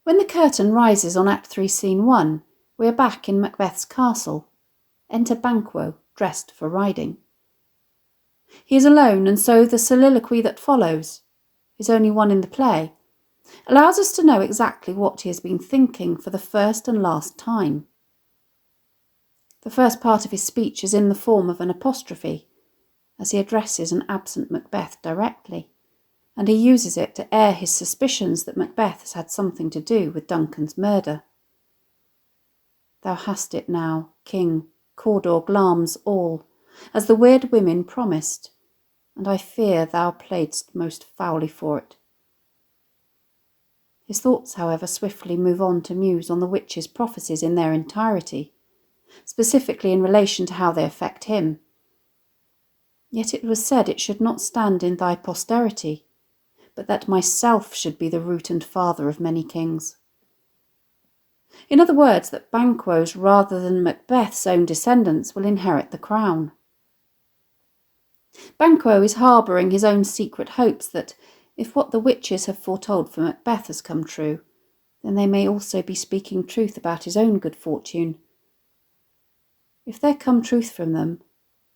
When the curtain rises on Act III, Scene 1, we are back in Macbeth's castle. Enter Banquo, dressed for riding. He is alone, and so the soliloquy that follows, his only one in the play, allows us to know exactly what he has been thinking for the first and last time. The first part of his speech is in the form of an apostrophe, as he addresses an absent Macbeth directly, and he uses it to air his suspicions that Macbeth has had something to do with Duncan's murder. Thou hast it now, King, Cawdor, Glamis, all, as the weird women promised, and I fear thou playedst most foully for it. His thoughts, however, swiftly move on to muse on the witches' prophecies in their entirety, specifically in relation to how they affect him. Yet it was said it should not stand in thy posterity, but that myself should be the root and father of many kings. In other words, that Banquo's rather than Macbeth's own descendants will inherit the crown. Banquo is harbouring his own secret hopes that, if what the witches have foretold for Macbeth has come true, then they may also be speaking truth about his own good fortune. If there come truth from them,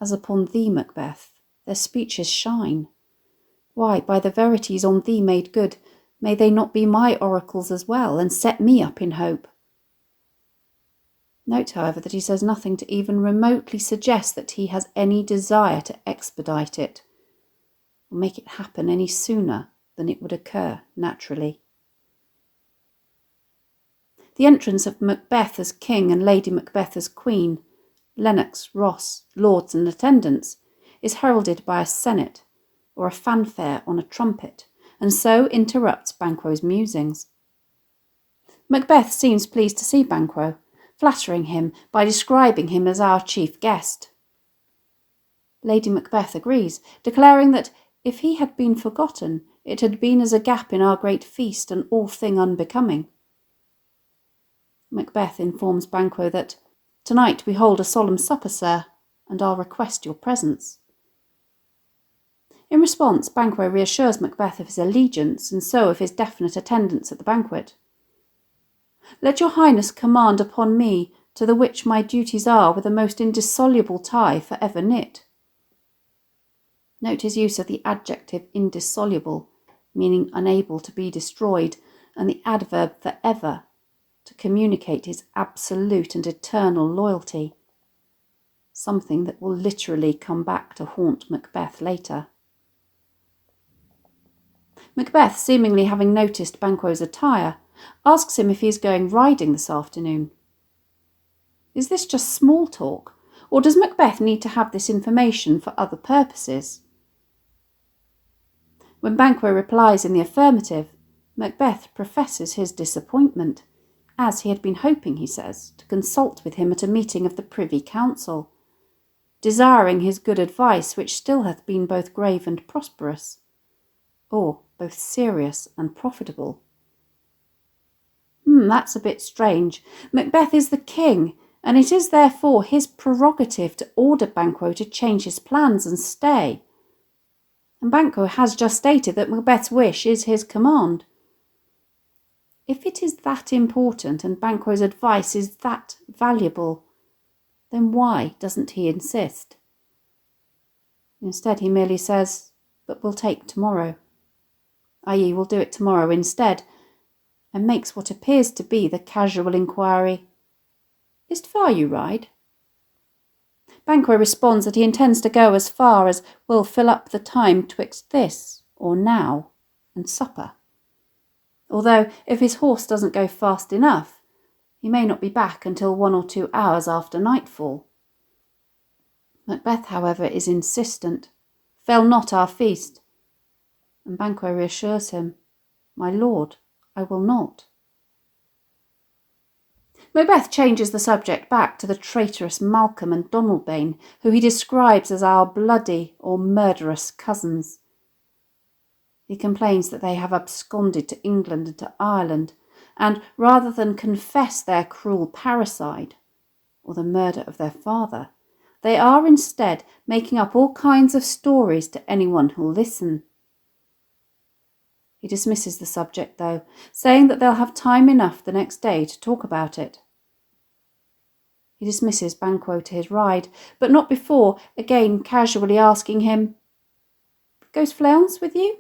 as upon thee, Macbeth, their speeches shine. Why, by the verities on thee made good, may they not be my oracles as well, and set me up in hope? Note, however, that he says nothing to even remotely suggest that he has any desire to expedite it, or make it happen any sooner than it would occur naturally. The entrance of Macbeth as king and Lady Macbeth as queen, Lennox, Ross, lords and attendants, is heralded by a senate, or a fanfare on a trumpet, and so interrupts Banquo's musings. Macbeth seems pleased to see Banquo, flattering him by describing him as our chief guest. Lady Macbeth agrees, declaring that if he had been forgotten, it had been as a gap in our great feast and all thing unbecoming. Macbeth informs Banquo that, tonight we hold a solemn supper, sir, and I'll request your presence. In response, Banquo reassures Macbeth of his allegiance and so of his definite attendance at the banquet. Let your highness command upon me, to the which my duties are with a most indissoluble tie for ever knit. Note his use of the adjective indissoluble, meaning unable to be destroyed, and the adverb for ever, to communicate his absolute and eternal loyalty, something that will literally come back to haunt Macbeth later. Macbeth, seemingly having noticed Banquo's attire, asks him if he is going riding this afternoon. Is this just small talk, or does Macbeth need to have this information for other purposes? When Banquo replies in the affirmative, Macbeth professes his disappointment, as he had been hoping, he says, to consult with him at a meeting of the Privy Council, desiring his good advice, which still hath been both grave and prosperous, or both serious and profitable. That's a bit strange. Macbeth is the king, and it is therefore his prerogative to order Banquo to change his plans and stay. And Banquo has just stated that Macbeth's wish is his command. If it is that important and Banquo's advice is that valuable, then why doesn't he insist? Instead, he merely says, but we'll take tomorrow, i.e. we'll do it tomorrow instead, and makes what appears to be the casual inquiry, Is't far you ride? Banquo responds that he intends to go as far as will fill up the time twixt this, or now, and supper. Although, if his horse doesn't go fast enough, he may not be back until 1 or 2 hours after nightfall. Macbeth, however, is insistent. Fail not our feast. And Banquo reassures him, My lord, I will not. Macbeth changes the subject back to the traitorous Malcolm and Donalbain, who he describes as our bloody or murderous cousins. He complains that they have absconded to England and to Ireland, and rather than confess their cruel parricide, or the murder of their father, they are instead making up all kinds of stories to anyone who'll listen. He dismisses the subject, though, saying that they'll have time enough the next day to talk about it. He dismisses Banquo to his ride, but not before, again casually asking him, "Goes Fleance with you?"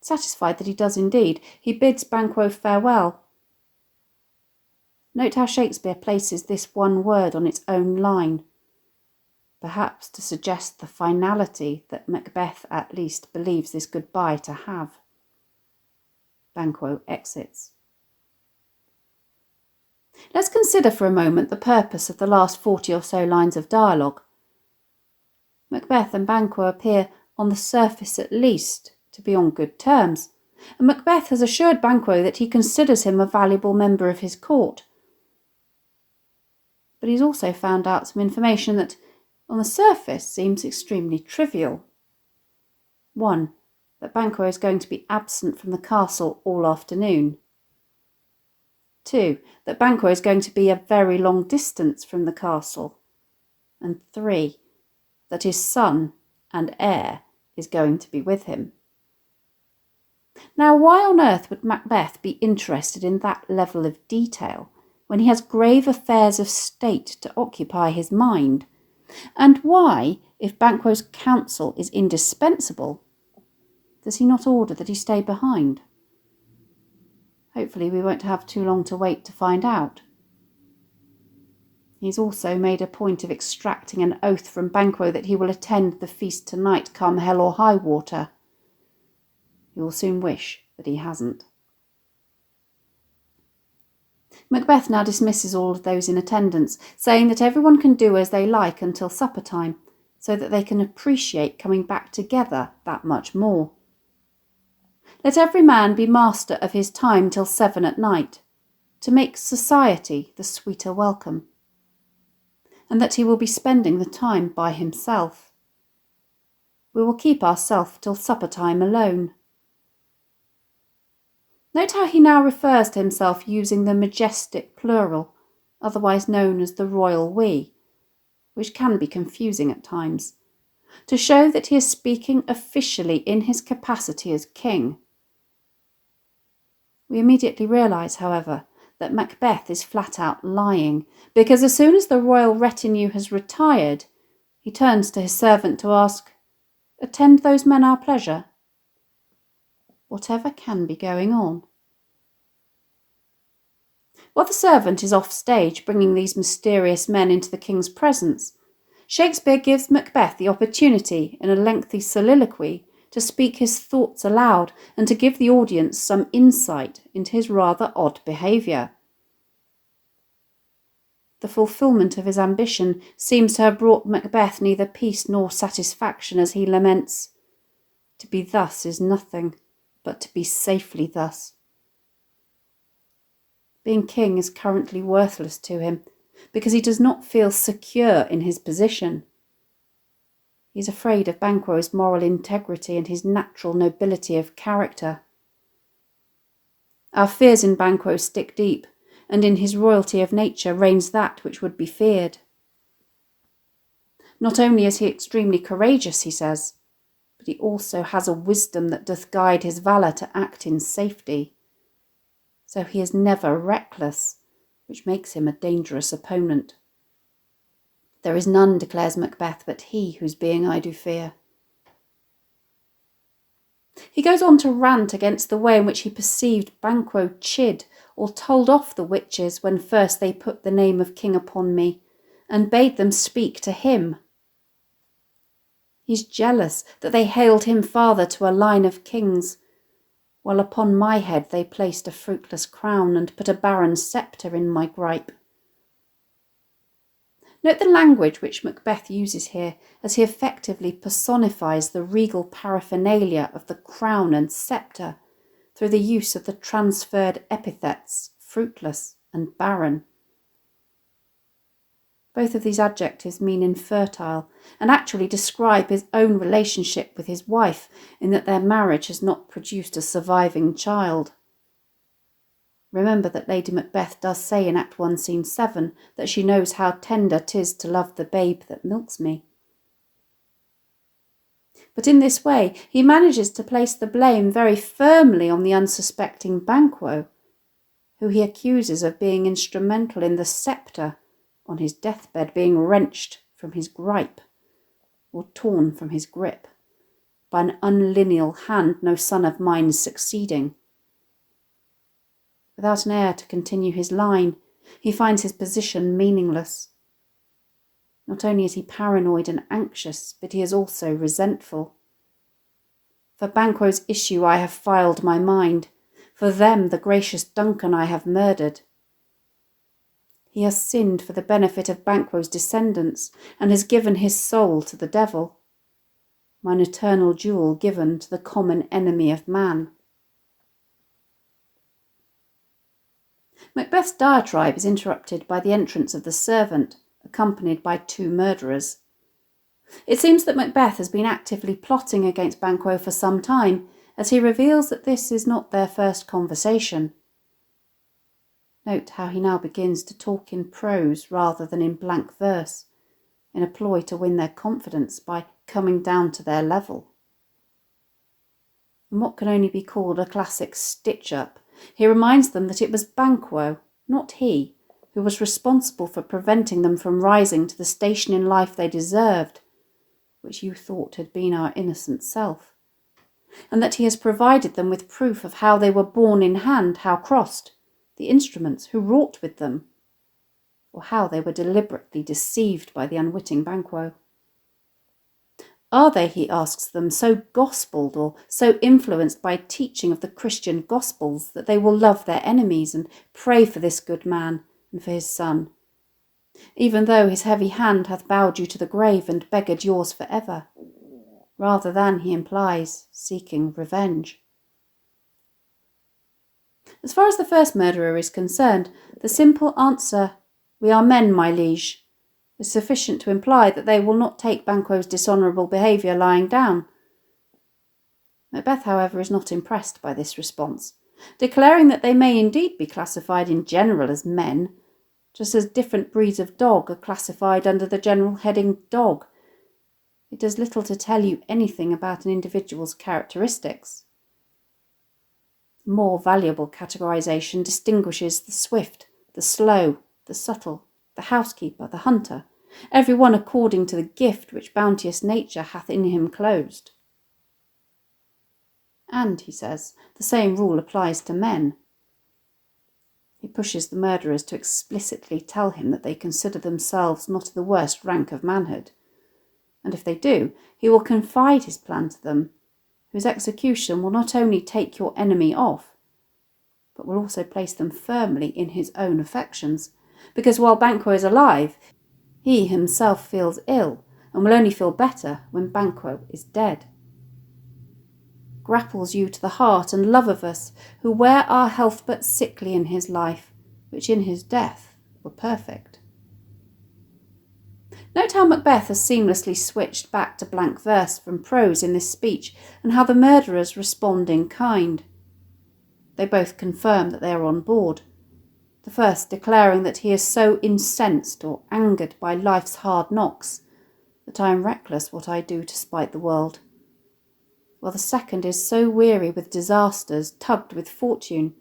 Satisfied that he does indeed, he bids Banquo farewell. Note how Shakespeare places this one word on its own line, perhaps to suggest the finality that Macbeth at least believes this goodbye to have. Banquo exits. Let's consider for a moment the purpose of the last 40 or so lines of dialogue. Macbeth and Banquo appear, on the surface at least, to be on good terms, and Macbeth has assured Banquo that he considers him a valuable member of his court. But he's also found out some information that, on the surface, seems extremely trivial. 1. That Banquo is going to be absent from the castle all afternoon. 2. That Banquo is going to be a very long distance from the castle. And 3. That his son and heir is going to be with him. Now, why on earth would Macbeth be interested in that level of detail when he has grave affairs of state to occupy his mind? And why, if Banquo's counsel is indispensable, does he not order that he stay behind? Hopefully we won't have too long to wait to find out. He's also made a point of extracting an oath from Banquo that he will attend the feast tonight, come hell or high water. He will soon wish that he hasn't. Macbeth now dismisses all of those in attendance, saying that everyone can do as they like until supper time, so that they can appreciate coming back together that much more. Let every man be master of his time till 7 at night, to make society the sweeter welcome, and that he will be spending the time by himself. We will keep ourself till supper time alone. Note how he now refers to himself using the majestic plural, otherwise known as the royal we, which can be confusing at times, to show that he is speaking officially in his capacity as king. We immediately realise, however, that Macbeth is flat out lying, because as soon as the royal retinue has retired, he turns to his servant to ask, "Attend those men our pleasure?" Whatever can be going on? While the servant is off stage bringing these mysterious men into the king's presence, Shakespeare gives Macbeth the opportunity, in a lengthy soliloquy, to speak his thoughts aloud and to give the audience some insight into his rather odd behaviour. The fulfilment of his ambition seems to have brought Macbeth neither peace nor satisfaction, as he laments, "To be thus is nothing, but to be safely thus." Being king is currently worthless to him, because he does not feel secure in his position. He is afraid of Banquo's moral integrity and his natural nobility of character. Our fears in Banquo stick deep, and in his royalty of nature reigns that which would be feared. Not only is he extremely courageous, he says, but he also has a wisdom that doth guide his valour to act in safety. So he is never reckless, which makes him a dangerous opponent. There is none, declares Macbeth, but he whose being I do fear. He goes on to rant against the way in which he perceived Banquo chid or told off the witches when first they put the name of king upon me, and bade them speak to him. He's jealous that they hailed him father to a line of kings, while upon my head they placed a fruitless crown and put a barren sceptre in my gripe. Note the language which Macbeth uses here, as he effectively personifies the regal paraphernalia of the crown and sceptre through the use of the transferred epithets fruitless and barren. Both of these adjectives mean infertile and actually describe his own relationship with his wife, in that their marriage has not produced a surviving child. Remember that Lady Macbeth does say in Act 1, Scene 7, that she knows how tender 'tis to love the babe that milks me. But in this way he manages to place the blame very firmly on the unsuspecting Banquo, who he accuses of being instrumental in the sceptre on his deathbed being wrenched from his gripe, or torn from his grip, by an unlineal hand no son of mine succeeding. Without an heir to continue his line, he finds his position meaningless. Not only is he paranoid and anxious, but he is also resentful. For Banquo's issue I have filed my mind, for them the gracious Duncan I have murdered. He has sinned for the benefit of Banquo's descendants, and has given his soul to the devil, mine eternal jewel given to the common enemy of man. Macbeth's diatribe is interrupted by the entrance of the servant, accompanied by 2 murderers. It seems that Macbeth has been actively plotting against Banquo for some time, as he reveals that this is not their first conversation. Note how he now begins to talk in prose rather than in blank verse, in a ploy to win their confidence by coming down to their level. In what can only be called a classic stitch-up, he reminds them that it was Banquo, not he, who was responsible for preventing them from rising to the station in life they deserved, which you thought had been our innocent self, and that he has provided them with proof of how they were borne in hand, how crossed, the instruments who wrought with them, or how they were deliberately deceived by the unwitting Banquo. Are they, he asks them, so gospelled or so influenced by teaching of the Christian gospels that they will love their enemies and pray for this good man and for his son, even though his heavy hand hath bowed you to the grave and beggared yours for ever, rather than, he implies, seeking revenge? As far as the first murderer is concerned, the simple answer, "We are men, my liege," is sufficient to imply that they will not take Banquo's dishonourable behaviour lying down. Macbeth, however, is not impressed by this response, declaring that they may indeed be classified in general as men, just as different breeds of dog are classified under the general heading dog. It does little to tell you anything about an individual's characteristics. More valuable categorization distinguishes the swift, the slow, the subtle, the housekeeper, the hunter, every one according to the gift which bounteous nature hath in him closed. And, he says, the same rule applies to men. He pushes the murderers to explicitly tell him that they consider themselves not the worst rank of manhood, and if they do, he will confide his plan to them, whose execution will not only take your enemy off, but will also place them firmly in his own affections, because while Banquo is alive, he himself feels ill, and will only feel better when Banquo is dead. Grapples you to the heart and love of us, who wear our health but sickly in his life, which in his death were perfect. Note how Macbeth has seamlessly switched back to blank verse from prose in this speech, and how the murderers respond in kind. They both confirm that they are on board, the first declaring that he is so incensed or angered by life's hard knocks that I am reckless what I do to spite the world, while the second is so weary with disasters, tugged with fortune,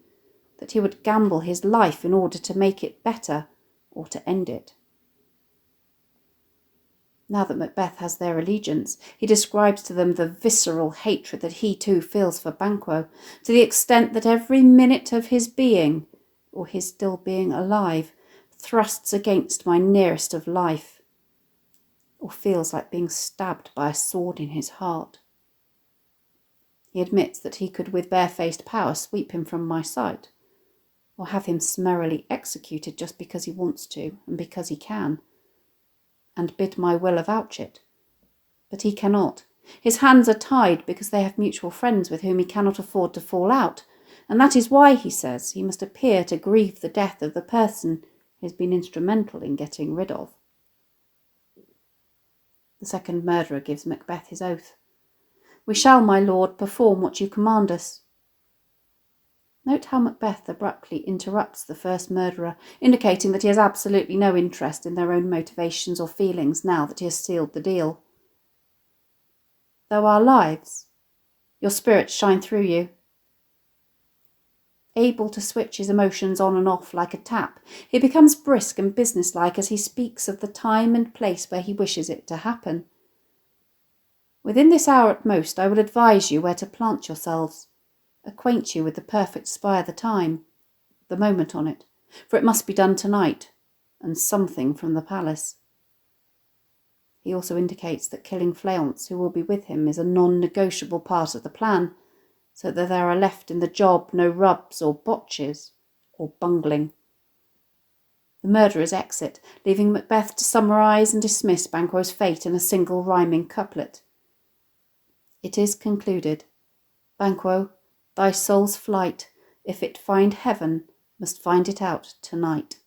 that he would gamble his life in order to make it better or to end it. Now that Macbeth has their allegiance, he describes to them the visceral hatred that he too feels for Banquo, to the extent that every minute of his being, or his still being alive, thrusts against my nearest of life, or feels like being stabbed by a sword in his heart. He admits that he could with barefaced power sweep him from my sight, or have him summarily executed just because he wants to and because he can, and bid my will avouch it. But he cannot. His hands are tied because they have mutual friends with whom he cannot afford to fall out, and that is why, he says, he must appear to grieve the death of the person he has been instrumental in getting rid of. The second murderer gives Macbeth his oath. "We shall, my lord, perform what you command us." Note how Macbeth abruptly interrupts the first murderer, indicating that he has absolutely no interest in their own motivations or feelings now that he has sealed the deal. though our lives, your spirits shine through you. Able to switch his emotions on and off like a tap, he becomes brisk and businesslike as he speaks of the time and place where he wishes it to happen. Within this hour at most, I will advise you where to plant yourselves, acquaint you with the perfect spy, the time, the moment on it, for it must be done tonight, and something from the palace. He also indicates that killing Fleance, who will be with him, is a non-negotiable part of the plan, so that there are left in the job no rubs or botches or bungling. The murderers exit, leaving Macbeth to summarise and dismiss Banquo's fate in a single rhyming couplet. It is concluded, Banquo, thy soul's flight, if it find heaven, must find it out tonight.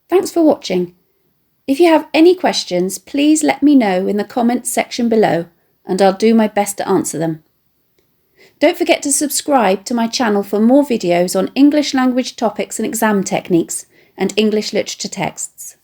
Thanks for watching. If you have any questions, please let me know in the comments section below, and I'll do my best to answer them. Don't forget to subscribe to my channel for more videos on English language topics and exam techniques, and English literature texts.